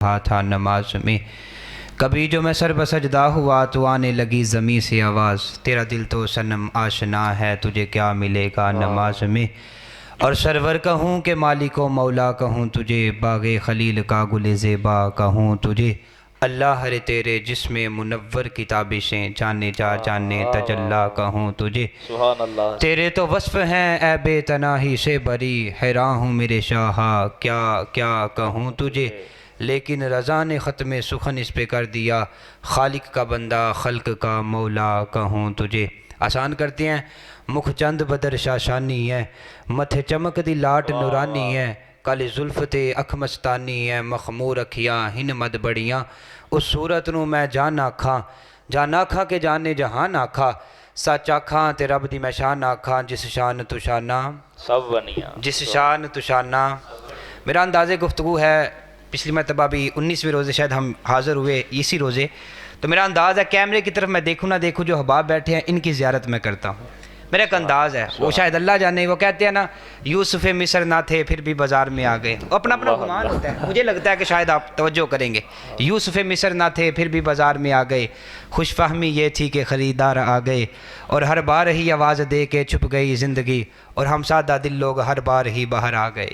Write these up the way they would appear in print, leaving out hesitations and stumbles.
رہا تھا نماز میں، کبھی جو میں سر بسجدہ ہوا تو آنے لگی زمیں سے آواز، تیرا دل تو صنم آشنا ہے تجھے کیا ملے گا نماز میں، اور سرور کہوں کہ مالک و مولا کہوں تجھے، باغ خلیل کا گل زیبا کہوں تجھے، اللہ ہر تیرے جسم منور کی تابشیں، جانے جا جانے تجلا کہوں تجھے، سبحان اللہ۔ تیرے تو وصف ہیں اے بے تناہی سے بری، حیران ہوں میرے شاہا کیا کیا کہوں تجھے، لیکن رضا نے ختم سخن اس پہ کر دیا، خالق کا بندہ خلق کا مولا کہوں تجھے۔ آسان کرتے ہیں، مکھ چند بدر شاشانی ہے، متھے چمک دی لاٹ نورانی ہے، کالی زلف تے اکھ مستانی ہے، مخمور اکھیاں ہن مد بڑیاں، اس صورت نو میں جان آکھاں، جان آکھاں کہ جانے جہان آکھاں، سچ آکھاں تے رب دی میں شان آکھاں، جس شان تو شانہ سب بنیا، جس شان تو شانہ۔ میرا انداز گفتگو ہے، پچھلی مرتبہ بھی 19ویں روزے شاید ہم حاضر ہوئے اسی روزے، تو میرا انداز ہے کیمرے کی طرف میں دیکھوں نہ دیکھوں جو احباب بیٹھے ہیں ان کی زیارت میں کرتا ہوں، میرا ایک انداز ہے، وہ شاید اللہ جانے، وہ کہتے ہیں نا یوسف مصر نہ تھے پھر بھی بازار میں آ گئے، اپنا اپنا گمان ہوتا ہے، مجھے لگتا ہے کہ شاید آپ توجہ کریں گے، یوسف مصر نہ تھے پھر بھی بازار میں آ گئے، خوش فہمی یہ تھی کہ خریدار آ گئے، اور ہر بار ہی آواز دے کے چھپ گئی زندگی، اور ہم سادہ دل لوگ ہر بار ہی باہر آ گئے۔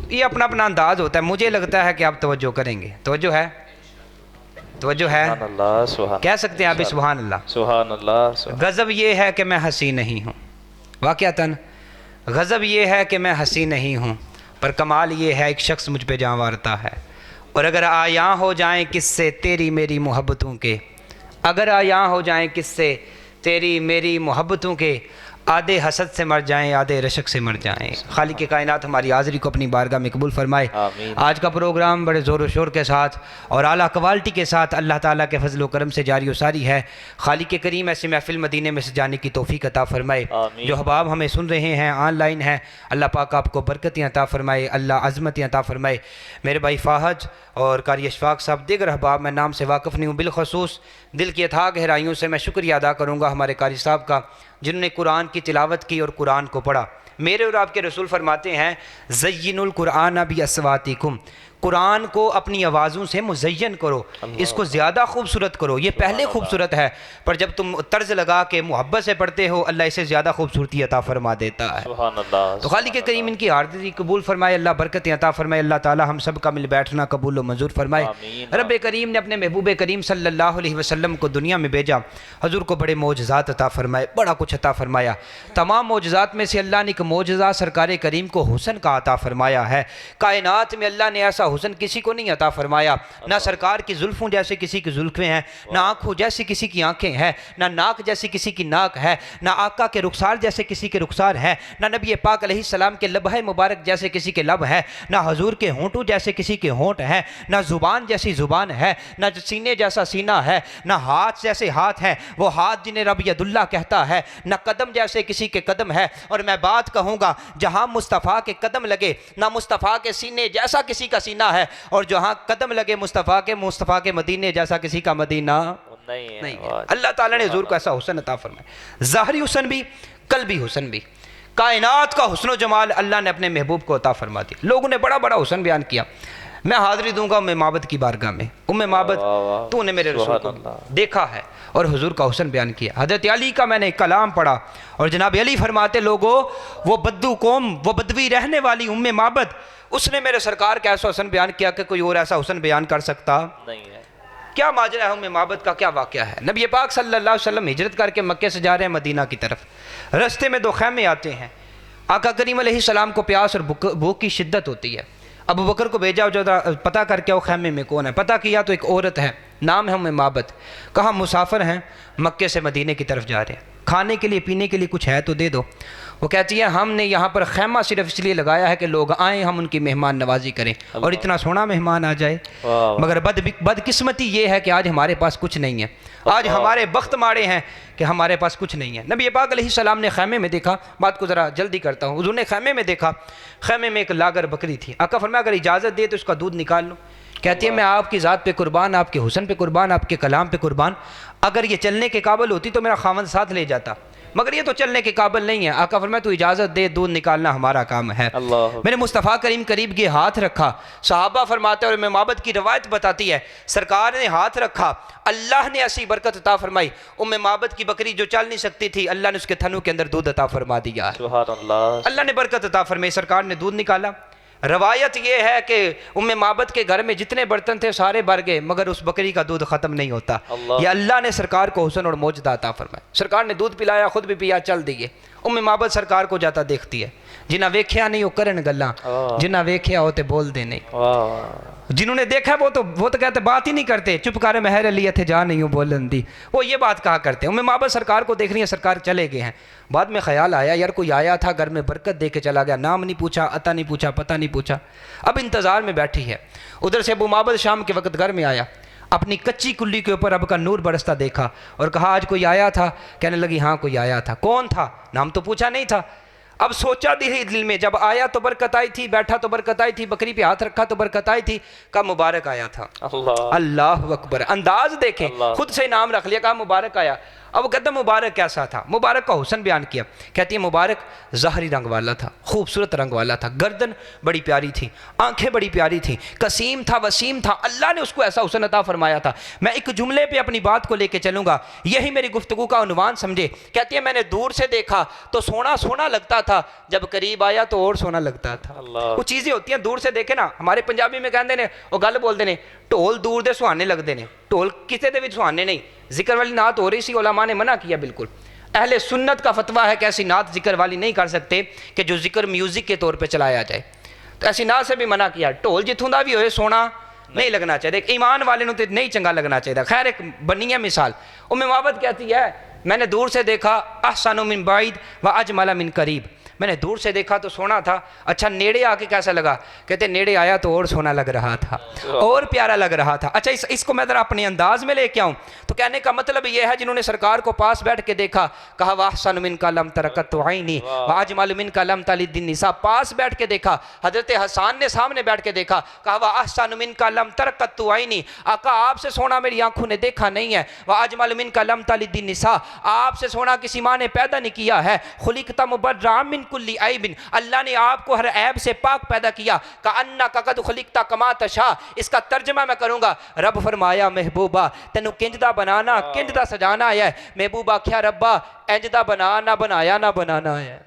یہ اپنا اپنا انداز ہوتا ہے، مجھے لگتا ہے کہ آپ توجہ کریں گے، توجہ ہے، توجہ ہے، سبحان اللہ، سبحان کہہ سکتے ہیں آپ سبحان اللہ۔ سبحان اللہ، سبحان غضب یہ ہے کہ میں ہنسی نہیں ہوں، واقعتاً غضب یہ ہے کہ میں ہنسی نہیں ہوں، پر کمال یہ ہے ایک شخص مجھ پہ جاں وارتا ہے، اور اگر آیاں ہو جائیں کس سے تیری میری محبتوں کے، اگر آیاں ہو جائیں کس سے تیری میری محبتوں کے، آدھے حسد سے مر جائیں آدھے رشک سے مر جائیں۔ خالق کائنات ہماری حاضری کو اپنی بارگاہ میں قبول فرمائے۔ آمین۔ آج کا پروگرام بڑے زور و شور کے ساتھ اور اعلیٰ کوالٹی کے ساتھ اللہ تعالیٰ کے فضل و کرم سے جاری و ساری ہے۔ خالق کریم ایسے محفل مدینے میں سے جانے کی توفیق عطا فرمائے۔ آمین۔ جو احباب ہمیں سن رہے ہیں آن لائن ہیں، اللہ پاک آپ کو برکتیں عطا فرمائے، اللہ عظمتیں عطا فرمائے۔ میرے بھائی فاحج اور قاری اشفاق صاحب، دیگر احباب میں نام سے واقف نہیں ہوں، بالخصوص دل کی اتھاہ گہرائیوں سے میں شکریہ ادا کروں گا ہمارے قاری صاحب کا، جنہوں نے قرآن کی تلاوت کی اور قرآن کو پڑھا۔ میرے اور آپ کے رسول فرماتے ہیں زین القرآن باصواتکم، قرآن کو اپنی آوازوں سے مزین کرو، اس کو زیادہ خوبصورت کرو۔ یہ پہلے خوبصورت ہے، پر جب تم طرز لگا کے محبت سے پڑھتے ہو اللہ اسے زیادہ خوبصورتی عطا فرما دیتا ہے۔ سبحان اللہ۔ تو خالق کریم ان کی حاضری قبول فرمائے، اللہ برکتیں عطا فرمائے، اللہ تعالی ہم سب کا مل بیٹھنا قبول و منظور فرمائے۔ آمین۔ رب کریم نے اپنے محبوب کریم صلی اللہ علیہ وسلم کو دنیا میں بھیجا، حضور کو بڑے معجزات عطا فرمائے، بڑا کچھ عطا فرمایا۔ تمام معجزات میں سے اللہ نے ایک معجزہ سرکار کریم کو حسن کا عطا فرمایا ہے۔ کائنات میں اللہ نے ایسا حسن کسی کو نہیں عطا فرمایا، نہ سرکار کی زلفوں جیسے کسی کی زلفیں ہیں، نہ آنکھوں جیسی کسی کی آنکھیں ہیں، نہ ناک جیسی کسی کی ناک ہے، نہ آقا کے رخسار جیسے کسی کے رخسار ہے، نہ نبی پاک علیہ السلام کے لبہ مبارک جیسے کسی کے لب ہے، نہ حضور کے ہونٹوں جیسے کسی کے ہونٹ ہے، نہ زبان جیسی زبان ہے، نہ سینے جیسا سینہ ہے، نہ ہاتھ جیسے ہاتھ ہے وہ ہاتھ جنہیں رب ید اللہ کہتا ہے، نہ قدم جیسے کسی کے قدم ہے۔ اور میں بات کہوں گا جہاں مصطفیٰ کے قدم لگے نہ مصطفیٰ کے سینے جیسا کسی کا سینہ ہے، اور جہاں قدم لگے مصطفیٰ کے مدینے جیسا کسی کا مدینہ نہیں ہے۔ اللہ تعالیٰ نے حضور کو ایسا حسن عطا فرمایا، ظاہری حسن بھی قلبی حسن بھی، کائنات کا حسن و جمال اللہ نے اپنے محبوب کو عطا فرما دیا۔ لوگوں نے بڑا بڑا حسن بیان کیا، میں حاضری دوں گا ام معبد کی بارگاہ میں، ام معبد تو نے میرے رسول کو دیکھا ہے اور حضور کا حسن بیان کیا۔ حضرت علی کا میں نے کلام پڑھا اور جناب علی فرماتے لوگوں وہ بدو قوم، وہ بدوی رہنے والی ام معبد، اس نے میرے سرکار کا ایسا حسن بیان کیا کہ کوئی اور ایسا حسن بیان کر سکتا نہیں ہے۔ کیا ماجرا ہے ام معبد کا، کیا واقعہ ہے؟ نبی پاک صلی اللہ علیہ وسلم ہجرت کر کے مکے سے جا رہے ہیں مدینہ کی طرف، رستے میں دو خیمے آتے ہیں، آقا کریم علیہ السلام کو پیاس اور بھوک کی شدت ہوتی ہے، ابو بکر کو بھیجا جو پتہ کر کے وہ خیمے میں کون ہے، پتہ کیا تو ایک عورت ہے، نام ہے ام معبد، کہا مسافر ہیں مکے سے مدینے کی طرف جا رہے ہیں، کھانے کے لیے پینے کے لیے کچھ ہے تو دے دو۔ وہ کہتی ہے ہم نے یہاں پر خیمہ صرف اس لیے لگایا ہے کہ لوگ آئیں ہم ان کی مہمان نوازی کریں، اور اتنا سونا مہمان آ جائے، مگر بدقسمتی یہ ہے کہ آج ہمارے پاس کچھ نہیں ہے، آج ہمارے بخت مارے ہیں کہ ہمارے پاس کچھ نہیں ہے۔ نبی پاک علیہ السلام نے خیمے میں دیکھا، بات کو ذرا جلدی کرتا ہوں، حضور نے خیمے میں دیکھا، خیمے میں ایک لاگر بکری تھی، آقا فرمایا اگر اجازت دے تو اس کا دودھ نکال لو۔ کہتی ہے میں آپ کی ذات پہ قربان، آپ کے حسن پہ قربان، آپ کے کلام پہ قربان، اگر یہ چلنے کے قابل ہوتی تو میرا خاوند ساتھ لے جاتا، مگر یہ تو چلنے کے قابل نہیں ہے. آقا فرمایا تو اجازت دے, دودھ نکالنا ہمارا کام ہے. اللہ میں نے مصطفیٰ کریم قریب کے ہاتھ رکھا. صحابہ فرماتے ہیں اور امام معبد کی روایت بتاتی ہے سرکار نے ہاتھ رکھا, اللہ نے ایسی برکت عطا فرمائی. معبد کی بکری جو چل نہیں سکتی تھی, اللہ نے اس کے تھنوں کے اندر دودھ عطا فرما دیا. سبحان اللہ. اللہ نے برکت عطا فرمائی, سرکار نے دودھ نکالا. روایت یہ ہے کہ معبد کے گھر میں جتنے برتن تھے سارے بھر گئے, مگر اس بکری کا دودھ ختم نہیں ہوتا. یہ اللہ نے سرکار کو حسن اور معجزہ عطا فرمایا. سرکار نے دودھ پلایا, خود بھی پیا, چل دیے. معبد سرکار کو جاتا دیکھتی ہے. جنہ ویکھیا نہیں وہ کرن گلاں, جنہ ویکھیا ہوتے بول دے نہیں. جنہوں نے دیکھا وہ تو کہتے بات ہی نہیں کرتے, چپ کر مہر علی اتھے جا نہیں ہوں بولن دی, وہ یہ بات کہا کرتے. معبد سرکار کو دیکھ رہی ہیں, سرکار چلے گئے ہیں. بعد میں خیال آیا یار کوئی آیا تھا گھر میں, برکت دے کے چلا گیا, نام نہیں پوچھا, عطا نہیں پوچھا, پتہ نہیں پوچھا. اب انتظار میں بیٹھی ہے. ادھر سے معبد شام کے وقت گھر میں آیا, اپنی کچی کلی کے اوپر اب کا نور برستا دیکھا اور کہا آج کوئی آیا تھا؟ کہنے لگی ہاں کوئی آیا تھا. کون تھا؟ نام تو پوچھا نہیں تھا. اب سوچا دل میں, جب آیا تو برکت آئی تھی, بیٹھا تو برکت آئی تھی, بکری پہ ہاتھ رکھا تو برکت آئی تھی, کہا مبارک آیا تھا. اللہ اکبر, انداز دیکھیں, خود سے نام رکھ لیا, کہا مبارک آیا. اب وہ کہتا مبارک کیسا تھا؟ مبارک کا حسن بیان کیا. کہتی ہے مبارک ظاہری رنگ والا تھا, خوبصورت رنگ والا تھا, گردن بڑی پیاری تھی, آنکھیں بڑی پیاری تھیں, قسیم تھا, وسیم تھا. اللہ نے اس کو ایسا حسن عطا فرمایا تھا. میں ایک جملے پہ اپنی بات کو لے کے چلوں گا, یہی میری گفتگو کا عنوان سمجھے. کہتی ہے میں نے دور سے دیکھا تو سونا سونا لگتا تھا, جب قریب آیا تو اور سونا لگتا تھا. وہ چیزیں ہوتی ہیں دور سے دیکھے نا, ہمارے پنجابی میں کہتے ہیں وہ گل بولتے ہیں ਢੋਲ دور دے سہانے لگتے ہیں. ਢੋਲ کسی دے بھی سہانے نہیں. ذکر والی نعت ہو رہی سی, علماء نے منع کیا بالکل. اہل سنت کا فتویٰ ہے کہ ایسی نعت ذکر والی نہیں کر سکتے کہ جو ذکر میوزک کے طور پہ چلایا جائے. تو ایسی نعت سے بھی منع کیا. ਢੋਲ جتوں دا بھی ہوئے سونا نہیں لگنا چاہیے, ایمان والے نوں تے نہیں چنگا لگنا چاہیے. خیر ایک بنی ہے مثال. معبد کہتی ہے میں نے دور سے دیکھا احسن من بعید و اجمل من قریب. میں نے دور سے دیکھا تو سونا تھا, اچھا نیڑے آ کے کیسا لگا؟ کہتے نیڑے آیا تو اور سونا لگ رہا تھا, اور پیارا لگ رہا تھا. اچھا اس کو میں ذرا اپنے انداز میں لے کے آؤں تو کہنے کا مطلب یہ ہے جنہوں نے سرکار کو پاس بیٹھ کے دیکھا, کہا واحسن منک لم ترکت عینی واجمل منک لم تلد النساء. پاس بیٹھ کے دیکھا. حضرت حسان نے سامنے بیٹھ کے دیکھا, کہا واحسن منک لم ترکت عینی, آقا آپ سے سونا میری آنکھوں نے دیکھا نہیں ہے. واجمل منک لم تلد النساء, آپ سے سونا کسی ماں نے پیدا نہیں کیا ہے. خلقت مبرأ من کل عیب, اللہ نے آپ کو ہر عیب سے پاک پیدا کیا. کأنک قد خلقت کما تشاء. اس کا ترجمہ میں کروں گا. رب فرمایا محبوبہ تینوں کنجدہ بنانا کنجدہ سجانا ہے. محبوبہ کیا ربا انجدہ بنانا بنایا نہ بنانا ہے.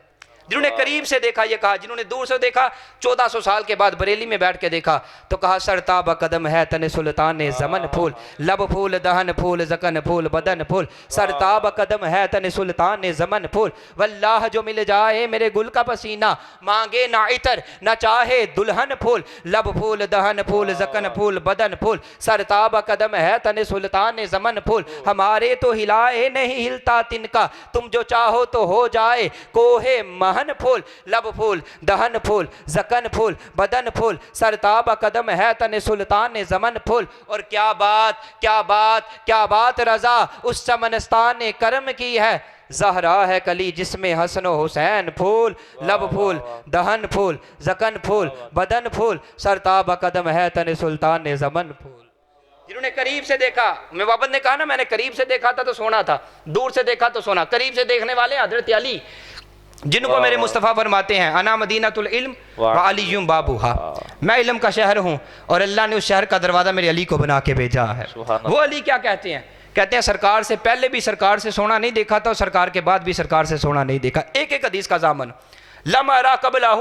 جنہوں نے قریب سے دیکھا یہ کہا, جنہوں نے دور سے دیکھا 1400 سال کے بعد بریلی میں بیٹھ کے دیکھا تو کہا سرتاب قدم ہے تن سلطان زمن پھول, لب پھول دہن پھول زکن پھول بدن پھول. سرتاب قدم ہے تن سلطان زمن پھول, واللہ جو مل جائے میرے گل کا پسینہ, مانگے نہ عطر نہ چاہے دلہن پھول. لب پھول دہن پھول زکن پھول بدن پھول. سرتاب قدم ہے تن سلطان زمن پھول. ہمارے تو ہلائے نہیں ہلتا تن کا, تم جو چاہو تو ہو جائے کوہ مہن پھول. لب پھول دہن پھول زکن پھول بدن پھول. سرتاب قدم ہے تن سلطان زمن پھول. اور کیا بات کیا بات کیا بات رضا اس چمنستان نے کرم کی ہے. زہرا ہے کلی جس میں حسن و حسین پھول. لب پھول دہن پھول زکن پھول بدن پھول. سرتاب قدم ہے تن سلطان زمن پھول. جنہوں نے قریب سے دیکھا, معبد نے کہا نا میں نے قریب سے دیکھا تھا تو سونا تھا, دور سے دیکھا تو سونا. قریب سے دیکھنے والے حضرت علی, جن کو میرے مصطفیٰ فرماتے ہیں انا مدینۃ العلم وعلی بابوہا, میں علم کا شہر ہوں اور اللہ نے اس شہر کا دروازہ میرے علی کو بنا کے بھیجا ہے. وہ علی کیا کہتے ہیں؟ کہتے ہیں سرکار سے پہلے بھی سرکار سے سونا نہیں دیکھا تھا اور سرکار کے بعد بھی سرکار سے سونا نہیں دیکھا. ایک ایک حدیث کا ضامن. لم ارا قبلہ,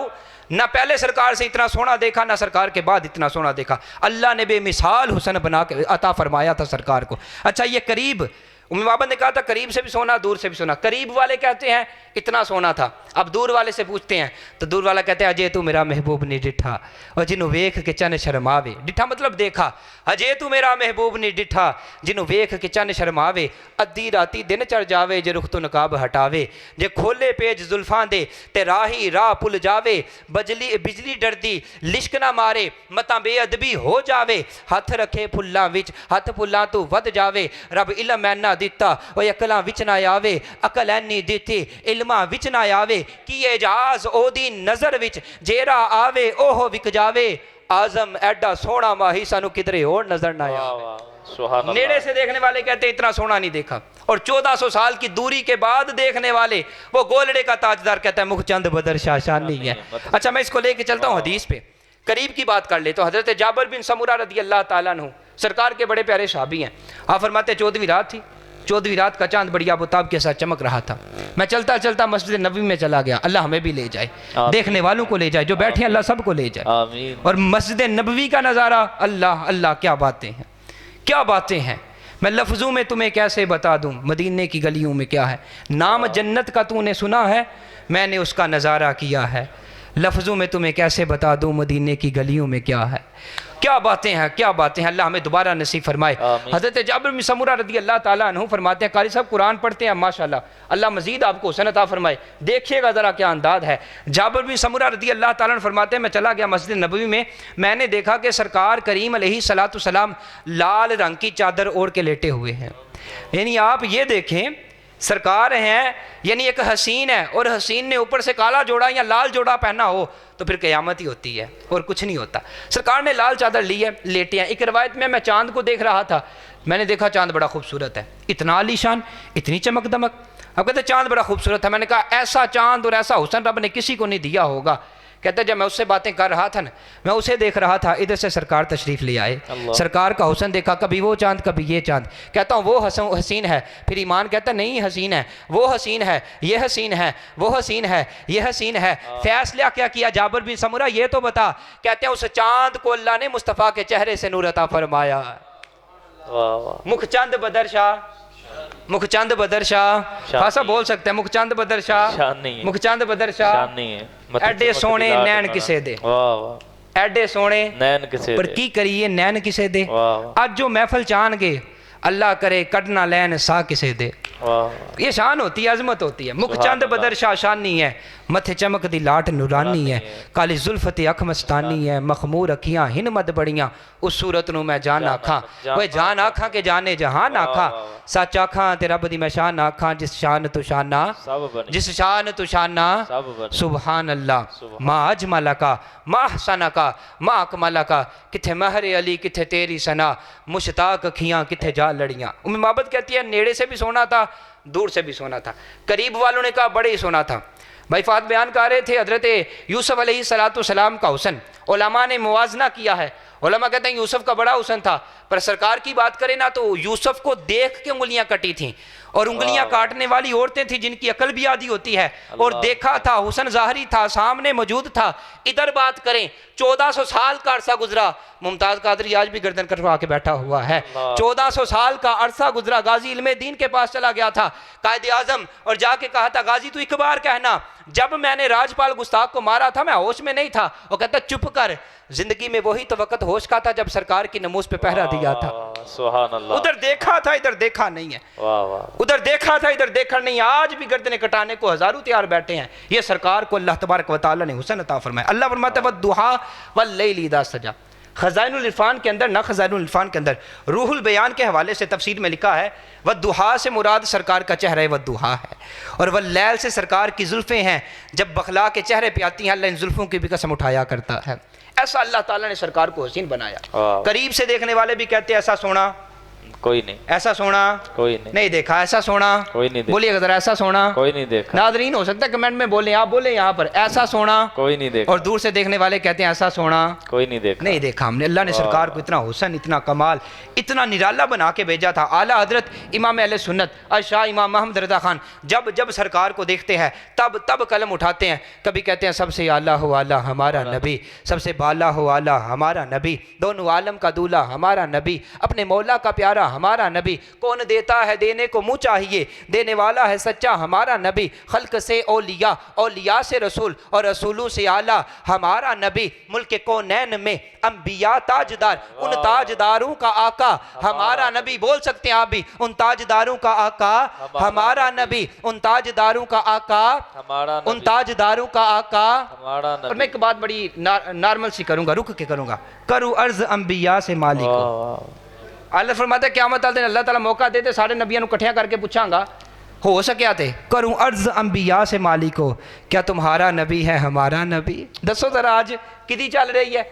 نہ پہلے سرکار سے اتنا سونا دیکھا نہ سرکار کے بعد اتنا سونا دیکھا. اللہ نے بے مثال حسن بنا کے عطا فرمایا تھا سرکار کو. اچھا یہ قریب, معبد نے کہا تھا قریب سے بھی سونا دور سے بھی سونا. قریب والے کہتے ہیں اتنا سونا تھا. اب دور والے سے پوچھتے ہیں تو دور والا کہتے ہیں اجے تو میرا محبوب نہیں ڈٹھا, اور جنہوں ویکھ کے چن شرماوے. ڈٹھا مطلب دیکھا. اجے تو میرا محبوب نہیں ڈٹھا, جنہوں ویکھ کے چن شرماوے. ادھی راتی دن چڑھ جاوے جے رخ تو نقاب ہٹاوے. جے کھولے پیج زلفاں دے تے راہی راہ پل جاوے. بجلی ڈردی لشک نہ مارے متاں بے ادبی ہو جاوے. ہاتھ رکھے پھلاں وچ ہاتھ پھلاں تو ود جاوے. رب علم اینا دیتا وہ اکلاں وچ نہ آوے, عقل اینی دیتی علماں وچ نہ آوے. کی اعجاز او دی نظر وچ جیرا آوے اوہ وک جاوے. آزم ایڈا سونا ماہی سانو کدرے اور نظر نہ آوے. سبحان اللہ نیڑے سے دیکھنے والے کہتے ہیں اتنا سونا نہیں دیکھا، اور 1400 سال کی دوری کے بعد دیکھنے والے وہ گولڑے کا تاجدار کہتا ہے مکھ چند بدر شاشان نہیں ہے۔ اچھا میں اس کو لے کے چلتا ہوں حدیث پہ، قریب کی بات کر لے تو حضرت جابر بن سمورہ رضی اللہ تعالیٰ عنہ سرکار کے بڑے پیارے صحابی ہیں۔ آپ فرماتے ہیں 14ویں رات تھی، 14ویں رات کا چاند بڑی آفتاب کے ساتھ چمک رہا تھا، میں چلتا چلتا مسجد نبوی میں چلا گیا، اللہ ہمیں بھی لے جائے، دیکھنے والوں کو لے جائے، جو بیٹھے ہیں اللہ سب کو لے جائے۔ آمین۔ اور مسجد نبوی کا نظارہ، اللہ اللہ کیا باتیں ہیں، کیا باتیں ہیں، میں لفظوں میں تمہیں کیسے بتا دوں مدینے کی گلیوں میں کیا ہے۔ نام جنت کا تو نے سنا ہے، میں نے اس کا نظارہ کیا ہے، لفظوں میں تمہیں کیسے بتا دوں مدینے کی گلیوں میں کیا ہے۔ کیا باتیں ہیں، کیا باتیں ہیں، اللہ ہمیں دوبارہ نصیب فرمائے۔ آمین۔ حضرت جابر بن سمورہ رضی اللہ تعالیٰ عنہ فرماتے ہیں قاری صاحب قرآن پڑھتے ہیں ماشاءاللہ، اللہ مزید آپ کو حسن عطا فرمائے، دیکھیے گا ذرا کیا انداز ہے۔ جابر بن سمورہ رضی اللہ تعالیٰ عنہ فرماتے ہیں میں چلا گیا مسجد نبوی میں نے دیکھا کہ سرکار کریم علیہ الصلوۃ والسلام لال رنگ کی چادر اوڑھ کے لیٹے ہوئے ہیں۔ یعنی آپ یہ دیکھیں سرکار ہیں، یعنی ایک حسین ہے اور حسین نے اوپر سے کالا جوڑا یا لال جوڑا پہنا ہو تو پھر قیامت ہی ہوتی ہے اور کچھ نہیں ہوتا۔ سرکار نے لال چادر لی ہے، لیٹے ہیں۔ ایک روایت میں چاند کو دیکھ رہا تھا، میں نے دیکھا چاند بڑا خوبصورت ہے، اتنا عالی شان، اتنی چمک دمک۔ اب کہتے ہیں چاند بڑا خوبصورت ہے، میں نے کہا ایسا چاند اور ایسا حسن رب نے کسی کو نہیں دیا ہوگا۔ کہتے ہیں جب میں اس سے باتیں کر رہا تھا نا، میں اسے دیکھ رہا تھا، ادھر سے سرکار تشریف لے آئے، سرکار کا حسن دیکھا، کبھی وہ چاند کبھی یہ چاند۔ کہتا ہوں وہ حسین ہے، پھر ایمان کہتا ہے نہیں حسین ہے، وہ حسین ہے، یہ حسین ہے، وہ حسین ہے، یہ حسین ہے۔ فیصلہ کیا کیا جابر بن سمورہ یہ تو بتا، کہتے ہیں اس چاند کو اللہ نے مصطفیٰ کے چہرے سے نور عطا فرمایا۔ واہ واہ، مکھ چند بدر شاہ، مکھ چند بدر شاہ، خاصا بول سکتے ہیں مکھ چند بدر شاہ، شان نہیں ہے، مکھ چند بدر شاہ، شان نہیں ہے، ایڈے سونے نین کسے دے، واہ واہ، ایڈے سونے نین کسے پر دے، کی کریے نین کسے دے، واہ واہ، آج جو محفل چان گے اللہ کرے کڈنا لین سا کسے دے۔ واہ، یہ شان ہوتی ہے، عظمت ہوتی ہے۔ مکھ چند بدر شاہ شانی ہے، متھے چمک دی لاٹ نورانی ہے، کالی زلفت اکھ مستانی ہے، مخمور اکھیاں ہن مد بڑیاں، اس صورت نو میں جان آکھاں، وہ جان آکھاں کہ جانے جہان آکھاں، سچ آکھاں تے رب دی میں شان آکھاں، جس شان تو شانہ، سب بنی، جس شان تو شانہ، سب بنی، سبحان اللہ، ما اجملکا، ما احسنکا، ما اکملکا، کتھے مہر علی کتھے تیری ثنا، مشتاق اکھیاں کتھے جا لڑیاں۔ ام محبت کہتی ہے نیڑے سے بھی سونا تھا، دور سے بھی سونا تھا۔ قریب والوں نے کہا بڑے ہی سونا تھا۔ بھائی فات بیان کر رہے تھے حضرت یوسف علیہ السلام کا حسن، علماء نے موازنہ کیا ہے، علماء کہتے ہیں یوسف کا بڑا حسن تھا، پر سرکار کی بات کریں نا تو یوسف کو دیکھ کے انگلیاں کٹی تھیں، اور انگلیاں کاٹنے والی عورتیں تھیں جن کی عقل بھی آدھی ہوتی ہے، اور دیکھا تھا حسن ظاہری تھا، سامنے موجود تھا۔ ادھر بات کریں 1400 سال کا عرصہ گزرا، ممتاز قادری آج بھی گردن کٹوا کے بیٹھا ہوا ہے، 1400 سال کا عرصہ گزرا، غازی علم دین کے پاس چلا گیا تھا قائد اعظم، اور جا کے کہا تھا غازی تو ایک بار کہنا جب میں نے راجپال گستاخ کو مارا تھا میں ہوش میں نہیں تھا، وہ کہتا چپ کر، زندگی میں وہی تو وقت ہوش کا تھا جب سرکار کی نموز پہ پہرا دیا تھا۔ سبحان اللہ، ادھر دیکھا تھا ادھر دیکھا نہیں ہے، واہ واہ، ادھر دیکھا تھا ادھر دیکھا نہیں ہے، آج بھی گردنیں کٹانے کو ہزاروں تیار بیٹھے ہیں۔ یہ سرکار کو اللہ تبارک و تعالی نے حسن عطا فرمایا۔ اللہ فرماتا ہے وَالضُّحَىٰ وَاللَّيْلِ إِذَا سَجَىٰ۔ خزائن العرفان کے اندر، نہ خزائن العرفان کے اندر روح البیان کے حوالے سے تفسیر میں لکھا ہے وَالضُّحَىٰ سے مراد سرکار کا چہرہ وَالضُّحَىٰ ہے، اور وَاللَّيْلِ سے سرکار کی زلفیں ہیں، جب بخلا کے چہرے پہ آتی ہیں اللہ ان زلفوں کی بھی قسم اٹھایا کرتا ہے۔ ایسا اللہ تعالیٰ نے سرکار کو حسین بنایا۔ قریب سے دیکھنے والے بھی کہتے ہیں ایسا سونا کوئی نہیں، ایسا سونا کوئی نہیں، نہیں دیکھا، ایسا سونا کوئی نہیں دیکھا، بولیے ذرا ایسا سونا کوئی نہیں دیکھا، ناظرین ہو سکتا ہے کمنٹ میں بولیں، آپ بولیں یہاں پر ایسا سونا، کوئی نہیں دیکھا، اور دور سے دیکھنے والے کہتے ہیں ایسا سونا کوئی نہیں دیکھا، نہیں دیکھا ہم نے۔ اللہ نے سرکار کو اتنا حسن، اتنا کمال، اتنا نرالا بنا کے بھیجا تھا۔ اعلیٰ حضرت امام اہل سنت شاہ امام محمد رضا خان جب سرکار کو دیکھتے ہیں تب قلم اٹھاتے ہیں، کبھی کہتے ہیں سب سے اعلیٰ ہو اعلیٰ ہمارا نبی، سب سے بالا ہو اعلیٰ ہمارا نبی، دونوں عالم کا دولہ ہمارا نبی، اپنے مولا کا پیارا ہمارا نبی، کون دیتا ہے دینے کو منہ چاہیے، دینے والا ہے سچا ہمارا نبی، خلق سے اولیاء، اولیاء سے رسول، اور رسولوں سے اعلیٰ ہمارا نبی، ملک کونین میں انبیاء تاجدار، ان تاجداروں کا آقا ہمارا نبی۔ بول سکتے ہیں آپ بھی، ان تاجداروں کا آقا ہمارا نبی، ان تاجداروں کا آقا ہمارا ان تاجداروں کا آقا ہمارا اور میں ایک بات بڑی نارمل سی کروں گا، رک کے کروں گا، کروں عرض انبیاء سے مالی کو۔ اللہ فرماتا ہے قیامت والے دن اللہ تعالیٰ موقع دیتے سارے نبیوں کو کٹھیاں کر کے پوچھاں گا ہو سکیا تے کروں عرض انبیاء سے مالی کو، کیا تمہارا نبی ہے ہمارا نبی؟ دسو ذرا آج کدی چل رہی ہے؟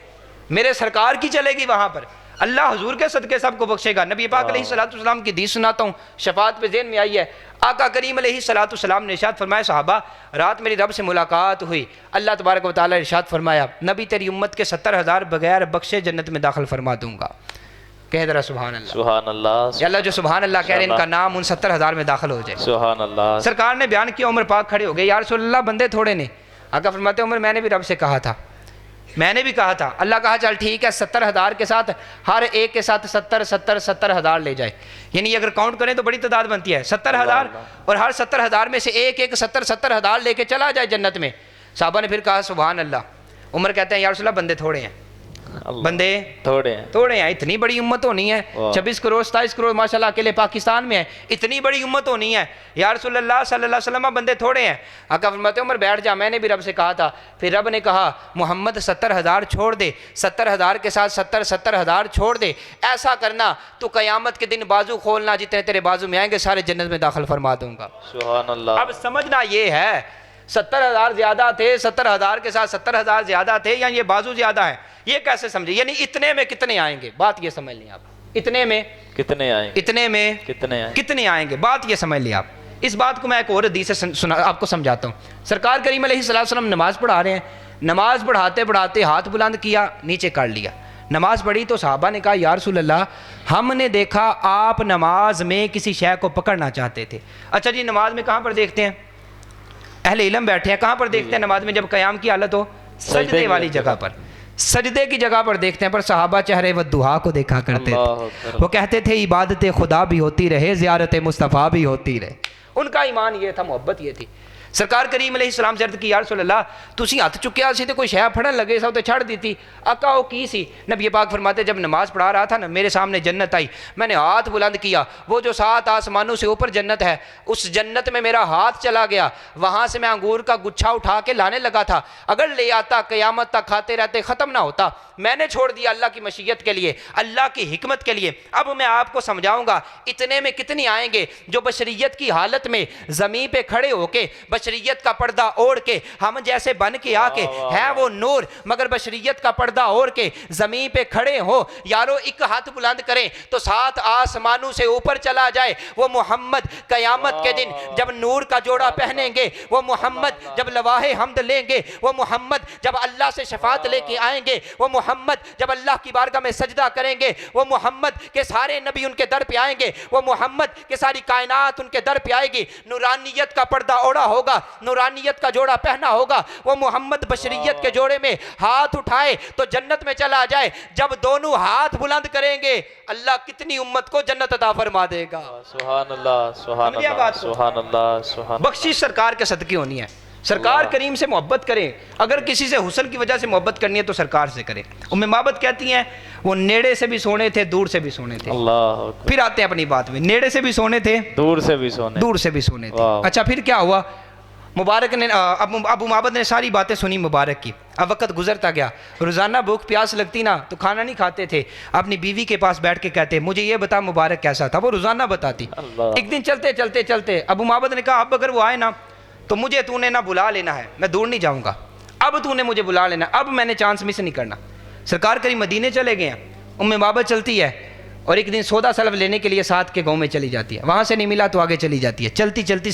میرے سرکار کی چلے گی وہاں پر، اللہ حضور کے صدقے سب کو بخشے گا۔ نبی پاک علیہ الصلوۃ والسلام کی حدیث سناتا ہوں، شفاعت پہ ذہن میں آئی ہے۔ آقا کریم علیہ الصلوۃ والسلام نے ارشاد فرمایا، صحابہ رات میری رب سے ملاقات ہوئی، اللہ تبارک و تعالیٰ ارشاد فرمایا، نبی تیری امت کے 70,000 بغیر بخشے جنت میں داخل فرما دوں گا۔ کہہ ذرا سبحان اللہ۔ سبحان اللہ، یا اللہ جو سبحان اللہ کہہ رہے ہیں ان کا نام ان 70,000 میں داخل ہو جائے۔ سبحان اللہ۔ سرکار نے بیان کیا، عمر پاک کھڑے ہو گئے، یا رسول اللہ بندے تھوڑے نے۔ آقا فرماتے ہیں عمر میں نے بھی رب سے کہا تھا، میں نے بھی کہا تھا۔ اللہ کہا چل ٹھیک ہے، 70,000 کے ساتھ ہر ایک کے ساتھ 70,000 لے جائے، یعنی اگر کاؤنٹ کریں تو بڑی تعداد بنتی ہے 70,000، اور ہر 70,000 میں سے ایک 70,000 لے کے چلا جائے جنت میں۔ صحابہ نے پھر کہا سبحان اللہ۔ عمر کہتے ہیں یا رسول اللہ بندے تھوڑے ہیں، بندے تھوڑے ہیں، اتنی بڑی امت ہونی ہے، 26 کروڑ 27 کروڑ ماشاءاللہ اکیلے پاکستان میں ہے، اتنی بڑی امت ہونی ہے، یا رسول اللہ صلی اللہ علیہ وسلم بندے تھوڑے ہیں۔ آقا فرماتے ہیں عمر بیٹھ جا، میں نے بھی رب سے کہا تھا۔ پھر رب نے کہا محمد 70,000 چھوڑ دے، 70,000 کے ساتھ 70,000 چھوڑ دے، ایسا کرنا تو قیامت کے دن بازو کھولنا، جتنے تیرے بازو میں آئیں گے سارے جنت میں داخل فرما دوں گا۔ سبحان اللہ۔ اب سمجھنا یہ ہے 70,000 زیادہ تھے، 70,000 کے ساتھ 70,000 زیادہ تھے، یا یہ بازو زیادہ ہیں، یہ کیسے سمجھے؟ یعنی اتنے میں کتنے آئیں گے، بات یہ سمجھ لیں آپ، اتنے میں کتنے آئیں گے، اتنے میں کتنے آئیں گے، بات یہ سمجھ لیں آپ۔ اس بات کو میں ایک اور حدیث سے آپ کو سمجھاتا ہوں۔ سرکار کریم علیہ الصلوۃ والسلام نماز پڑھا رہے ہیں، نماز پڑھاتے پڑھاتے ہاتھ بلند کیا، نیچے کر لیا۔ نماز پڑھی تو صحابہ نے کہا یا رسول اللہ ہم نے دیکھا آپ نماز میں کسی شے کو پکڑنا چاہتے تھے۔ اچھا جی، نماز میں کہاں پر دیکھتے ہیں؟ اہل علم بیٹھے ہیں، کہاں پر دیکھتے ہیں نماز میں جب قیام کی حالت ہو؟ سجدے والی جگہ پر، سجدے کی جگہ پر دیکھتے ہیں۔ پر صحابہ چہرے والدعا کو دیکھا کرتے تھے، وہ کہتے تھے عبادت خدا بھی ہوتی رہے، زیارت مصطفیٰ بھی ہوتی رہے۔ ان کا ایمان یہ تھا، محبت یہ تھی۔ سرکار کریم علیہ السلام سے عرض کی یا رسول اللہ تسی ہاتھ چکیا سی تے کوئی شے پھڑن لگے سا تے چھڑ دیتی۔ آقا وہ کی سی؟ نبی پاک فرماتے جب نماز پڑھا رہا تھا نا میرے سامنے جنت آئی، میں نے ہاتھ بلند کیا، وہ جو 7 آسمانوں سے اوپر جنت ہے اس جنت میں میرا ہاتھ چلا گیا، وہاں سے میں انگور کا گچھا اٹھا کے لانے لگا تھا، اگر لے آتا قیامت تک کھاتے رہتے ختم نہ ہوتا، میں نے چھوڑ دیا اللہ کی مشیت کے لیے، اللہ کی حکمت کے لیے۔ اب میں آپ کو سمجھاؤں گا اتنے میں کتنی آئیں گے جو بشریت کی حالت میں زمین پہ کھڑے ہو کے بشریت کا پردہ اوڑھ کے ہم جیسے بن کے آ کے ہے وہ نور، مگر بشریت کا پردہ اوڑھ کے زمین پہ کھڑے ہو۔ یارو ایک ہاتھ بلند کریں تو 7 آسمانوں سے اوپر چلا جائے وہ محمد قیامت کے دن جب نور کا جوڑا پہنیں گے، وہ محمد جب لواح حمد لیں گے، وہ محمد جب اللہ سے شفاعت لے کے آئیں گے، وہ محمد جب اللہ کی بارگاہ میں سجدہ کریں گے، وہ محمد کے سارے نبی ان کے در پہ آئیں گے، وہ محمد کے ساری کائنات ان کے در پہ آئے گی، نورانیت کا پردہ اوڑھا ہوگا، نورانیت کا جوڑا پہنا ہوگا، وہ محمد بشریت کے جوڑے میں ہاتھ اٹھائے تو جنت میں چلا جائے۔ جب دونوں ہاتھ بلند کریں گے اللہ کتنی امت کو جنت عطا فرما دے گا۔ سبحان اللہ، سبحان اللہ، سبحان اللہ، سبحان۔ بخشش سرکار کے صدقے ہونی ہے، سرکار کریم سے محبت کریں، اگر کسی سے حسن کی وجہ سے محبت کرنی ہے تو سرکار سے کریں۔ ام مابت کہتی ہیں وہ نیڑے سے بھی سونے تھے دور سے بھی سونے تھے۔ اللہ پھر آتے ہیں اپنی بات میں، نیڑے سے بھی سونے تھے دور سے بھی سونے، دور سے بھی سونے تھے۔ اچھا پھر کیا ہوا؟ مبارک نے ابو مابد نے ساری باتیں سنی مبارک کی، اب وقت گزرتا گیا، روزانہ بھوک پیاس لگتی نا تو کھانا نہیں کھاتے تھے، اپنی بیوی کے پاس بیٹھ کے کہتے مجھے یہ بتا مبارک کیسا تھا، وہ روزانہ بتاتی۔ ایک دن چلتے چلتے چلتے ابو مابد نے کہا اب اگر وہ آئے نا تو مجھے تو نے نہ بلا لینا ہے، میں دور نہیں جاؤں گا، اب تو نے مجھے بلا لینا، اب میں نے چانس مس نہیں کرنا۔ سرکار کریم مدینے چلے گئے ہیں، ام مابد چلتی ہے اور ایک دن سودا سلف لینے کے لیے ساتھ کے گاؤں میں چلی جاتی ہے، وہاں سے نہیں ملا تو آگے چلی جاتی ہے، چلتی چلتی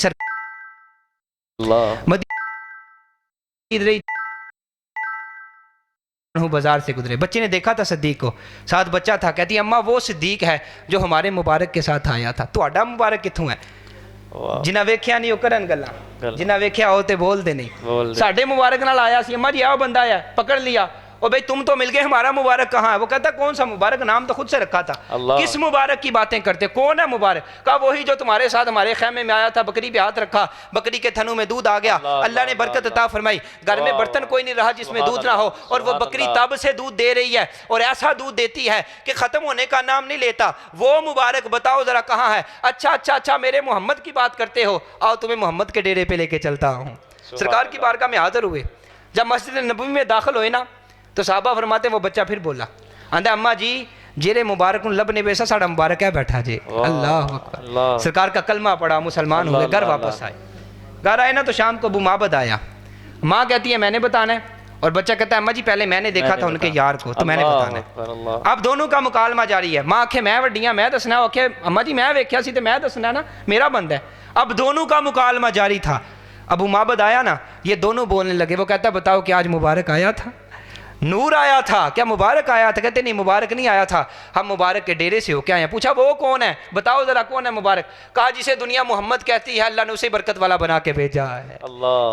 بازار سے گزرے، بچے نے دیکھا تھا صدیق کو، ساتھ بچہ تھا، کہتی اماں وہ صدیق ہے جو ہمارے مبارک کے ساتھ آیا تھا، تو اڈا مبارک کتوں ہے؟ جنہ ویکھیا نہیں وہ کرن گلا، جنہ ویکھیا ہوتے بول دے نہیں، ساڈے مبارک نال آیا سی، اماں جی آؤ بندہ آیا، پکڑ لیا، اور بھئی تم تو مل گئے، ہمارا مبارک کہاں ہے؟ وہ کہتا کون سا مبارک، نام تو خود سے رکھا تھا، کس مبارک کی باتیں کرتے، کون ہے مبارک؟ کہا وہی جو تمہارے ساتھ ہمارے خیمے میں آیا تھا، بکری پہ ہاتھ رکھا، بکری کے تھنوں میں دودھ آ گیا، اللہ نے برکت عطا فرمائی، گھر میں برتن کوئی نہیں رہا جس میں دودھ نہ ہو، اور وہ بکری تب سے دودھ دے رہی ہے اور ایسا دودھ دیتی ہے کہ ختم ہونے کا نام نہیں لیتا، وہ مبارک بتاؤ ذرا کہاں ہے؟ اچھا میرے محمد کی بات کرتے ہو، آؤ تمہیں محمد کے ڈیرے پہ لے کے چلتا ہوں۔ سرکار کی بارگاہ میں حاضر ہوئے، جب مسجد نبوی میں داخل ہوئے نا تو صحابہ فرماتے وہ بچہ پھر بولا، آندھا اماں جی جیرے مبارک لب نے بیسا ساڑا مبارک ہے بیٹھا جے، اللہ اکبر، سرکار کا کلمہ پڑھا، مسلمان ہوئے، گھر واپس آئے، گھر آئے نا تو شام کو ابو مابد آیا، ماں کہتی ہے میں نے بتانا ہے، اور بچہ کہتا ہے اماں جی پہلے میں نے دیکھا تھا ان کے یار کو تو میں نے بتانا ہے. اب دونوں کا مکالمہ جاری ہے. ماں آکھے میں وڈیاں میں دسنا, وہ آکھے اماں جی میں ویکھیا سی تے میں دسنا نا, میرا بند ہے. اب دونوں کا مکالمہ جاری تھا. ابو معبد آیا نا, یہ دونوں بولنے لگے. وہ کہتا ہے بتاؤ کہ آج مبارک آیا تھا, نور آیا تھا کیا, مبارک آیا تھا؟ کہتے نہیں مبارک نہیں آیا تھا, ہم مبارک کے ڈیرے سے ہو کے آئے ہیں. پوچھا وہ کون ہے, بتاؤ ذرا کون ہے مبارک؟ کہا جسے دنیا محمد کہتی ہے اللہ نے اسے برکت والا بنا کے بھیجا ہے.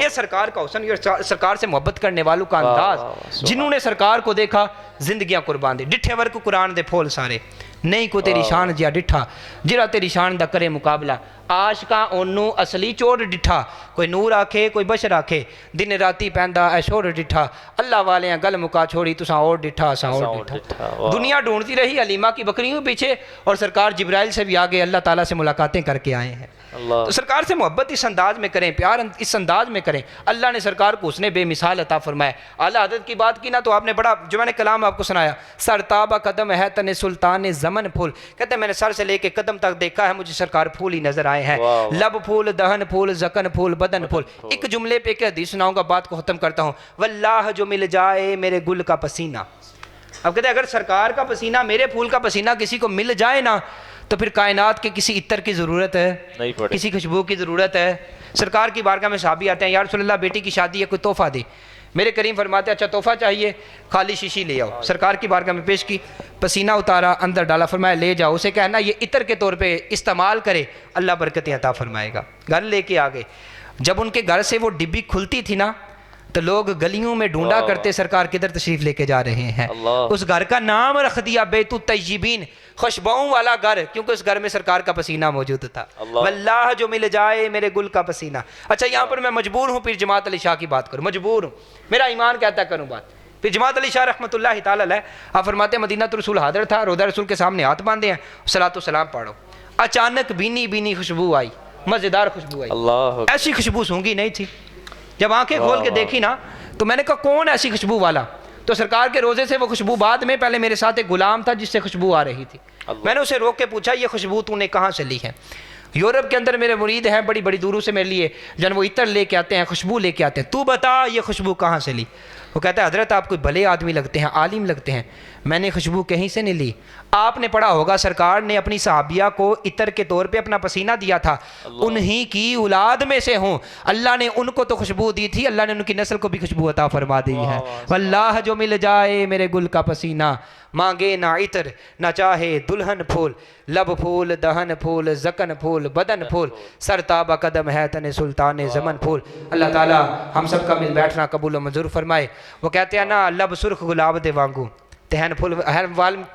یہ سرکار کا حسن, یہ سرکار سے محبت کرنے والوں کا انداز, جنہوں نے سرکار کو دیکھا زندگیاں قربان دی. ڈٹھے ورک قرآن دے پھول سارے, نہیں کو تیری شان جیا ڈٹھا, جرا تیری شان دا کرے مقابلہ. عاشقاں اونوں اصلی چوڑ ڈٹھا, کوئی نور آکھے کوئی بشر آکھے, دن راتی پیندا اے شور ڈٹھا. اللہ والیاں گل مکا چھوڑی تساں اور ڈٹھا اساں اور ڈٹھا. دنیا ڈھونڈتی رہی حلیمہ کی بکریوں پیچھے, اور سرکار جبرائیل سے بھی آگے اللہ تعالیٰ سے ملاقاتیں کر کے آئے ہیں. تو سرکار سے محبت اس انداز میں کریں, پیار اس انداز میں کریں. اللہ نے سرکار کو حسن بے مثال عطا فرمایا. اعلیٰ حضرت کی بات کی نا تو آپ نے بڑا, جو میں نے کلام آپ کو سنایا, سر تابہ قدم ہے تن سلطان زمن پھول. کہتے ہیں میں نے سر سے لے کے قدم تک دیکھا ہے, مجھے سرکار پھول ہی نظر آئے ہیں. لب پھول, دہن پھول, زکن پھول, بدن پھول. ایک جملے پہ ایک حدیث سناؤں گا, بات کو ختم کرتا ہوں. واللہ جو مل جائے میرے گل کا پسینہ. اب کہتے ہیں اگر سرکار کا پسینہ, میرے پھول کا پسینہ کسی کو مل جائے نا, تو پھر کائنات کے کسی عطر کی ضرورت ہے, کسی خوشبو کی ضرورت ہے. سرکار کی بارگاہ میں صحابی آتے ہیں, یا رسول اللہ بیٹی کی شادی ہے, کوئی تحفہ دے. میرے کریم فرماتے ہیں اچھا تحفہ چاہیے, خالی شیشی لے آؤ. سرکار کی بارگاہ میں پیش کی, پسینہ اتارا, اندر ڈالا, فرمایا لے جاؤ. اسے کہنا یہ عطر کے طور پہ استعمال کرے, اللہ برکتیں عطا فرمائے گا. گھر لے کے آگے. جب ان کے گھر سے وہ ڈبی کھلتی تھی نا, تو لوگ گلیوں میں ڈھونڈا کرتے سرکار کدھر تشریف لے کے جا رہے ہیں. اس گھر کا نام رکھ دیا بیت الطیبین, خوشبوؤں والا گھر, کیونکہ اس گھر میں سرکار کا پسینہ موجود تھا. واللہ جو مل جائے میرے گل کا پسینہ. اچھا یہاں پر میں مجبور ہوں پھر جماعت علی شاہ کی بات کروں, مجبور ہوں, میرا ایمان کہتا ہے کروں بات. پھر جماعت علی شاہ رحمۃ اللہ تعالی علیہ, آپ فرماتے ہیں مدینہ رسول حاضر تھا, روضہ رسول کے سامنے ہاتھ باندھے ہیں, صلاۃ و سلام پڑھو. اچانک بینی بینی خوشبو آئی, مزیدار خوشبو آئی, ایسی خوشبو سونگھی نہیں تھی. جب آنکھیں کھول کے دیکھی نا, تو میں نے کہا کون ایسی خوشبو والا؟ تو سرکار کے روزے سے وہ خوشبو, بعد میں پہلے میرے ساتھ ایک غلام تھا جس سے خوشبو آ رہی تھی. میں نے اسے روک کے پوچھا یہ خوشبو تو نے کہاں سے لی ہے؟ یورپ کے اندر میرے مرید ہیں, بڑی بڑی دوروں سے میرے لیے جن وہ عطر لے کے آتے ہیں, خوشبو لے کے آتے ہیں, تو بتا یہ خوشبو کہاں سے لی؟ وہ کہتا ہے حضرت آپ کوئی بھلے آدمی لگتے ہیں, عالم لگتے ہیں, میں نے خوشبو کہیں سے نہیں لی. آپ نے پڑھا ہوگا سرکار نے اپنی صحابیہ کو عطر کے طور پہ اپنا پسینہ دیا تھا, انہی کی اولاد میں سے ہوں, اللہ نے ان کو تو خوشبو دی تھی, اللہ نے ان کی نسل کو بھی خوشبو عطا فرما دی ہے. واللہ جو مل جائے میرے گل کا پسینہ, مانگے نہ عطر نہ چاہے دلہن پھول, لب پھول, دہن پھول, زکن پھول, بدن پھول, سر تابہ قدم ہے تن سلطان زمن پھول. اللہ تعالی ہم سب کا مل بیٹھنا قبول و منظور فرمائے. وہ کہتے ہیں نا لب سرخ گلاب دے وانگو, تہن پھول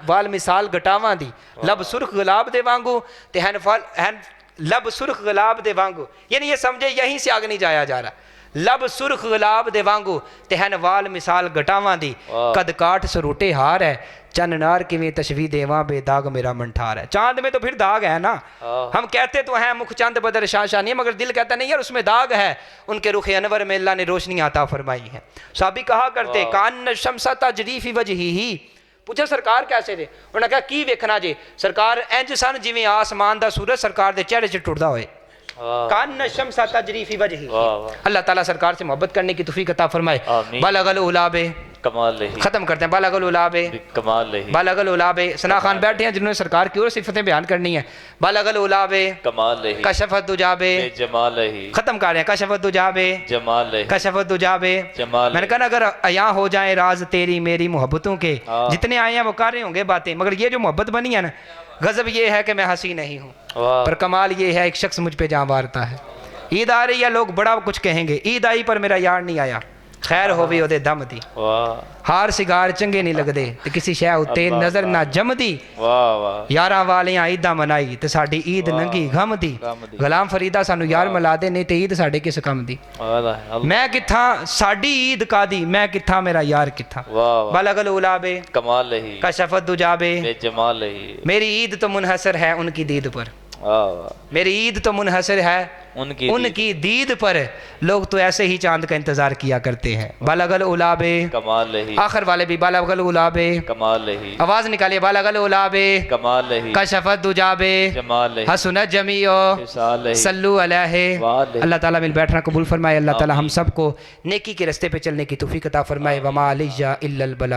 وال مثال گٹاواں دی, لب سرخ گلاب دے وانگو, لب سرخ گلاب دے وانگو, یعنی یہ سمجھے یہیں سے آگے نہیں جایا جا رہا. لب سرخ گلاب دے وانگو, تہن وال مثال گٹاواں دی, قد کاٹ سروٹے ہار ہے, چن نار کیویں تشبیہ دیواں بے داغ میرا منٹھار ہے. چاند میں تو پھر داغ ہے نا, ہم کہتے تو ہیں مکھ چند بدر شاہ شانی, مگر دل کہتا نہیں یار اس میں داغ ہے. ان کے رخ انور میں اللہ نے روشنی عطا فرمائی ہے. صحابی کہا کرتے کان شمس تجری فی وجہہ, پوچھا سرکار کیسے دے؟ انہوں نے کہا کی ویکھنا جے, سرکار انج سن جویں آسمان دا سورج سرکار دے چہرے سے ٹردا ہوئے. کان الشمس تجری فی وجہہ. اللہ تعالیٰ سرکار سے محبت کرنے کی توفیق عطا فرمائے. بلغ العلا بے, ختم کرتے ہیں, بالغ العلا بے, بالغ العلا بے. ثنا خان بیٹھے ہیں جنہوں نے سرکار کی اور صفتیں بیان کرنی ہیں. بالغ العلا بے, کشف الدجا بے, ختم کر رہے ہیں, کشف الدجا بے, کشف الدجا بے. میں نے کہا اگر عیاں ہو جائیں راز تیری میری محبتوں کے, جتنے آئے ہیں وہ کر رہے ہوں گے باتیں, مگر یہ جو محبت بنی ہے نا, غضب یہ ہے کہ میں ہنسی نہیں ہوں, پر کمال یہ ہے ایک شخص مجھ پہ جاں وارتا ہے. عید آ رہی ہے, لوگ بڑا کچھ کہیں گے, عید آئی پر میرا یار نہیں آیا, خیر ہووی اودے دم دی, ہار سگار چنگے نہیں لگدے تے کسی شے اُتے نظر نہ جم دی. یاراں والیاں عیداں منائی تے ساڈی عید ننگی غم دی, غلام فریدہ سانو یار ملا دے نہیں تے عید ساڈے کس کم دی. میں کتھاں ساڈی عید کادی, میں کتھاں میرا یار کتھاں. بالغ العلا بے, کشف الدجا بے, میری عید تو منحصر ہے ان کی دید پر. واہ میری عید تو منحصر ہے ان کی دید پر، لوگ تو ایسے ہی چاند کا انتظار کیا کرتے ہیں۔ بالغ العلاب، کمال ہی آخر والے بھی بالغ العلاب، کمال ہی آواز نکالیے، بالغ العلاب، کمال ہی کشفت دجاب، جمال ہی حسنت جمیع، خصال ہی صلو علیہ۔ وآلہ۔ اللہ تعالیٰ مل بیٹھنا قبول فرمائے، اللہ تعالیٰ ہم سب کو نیکی کے رستے پہ چلنے کی توفیق عطا فرمائے۔ وما علیہ الا البلاغ۔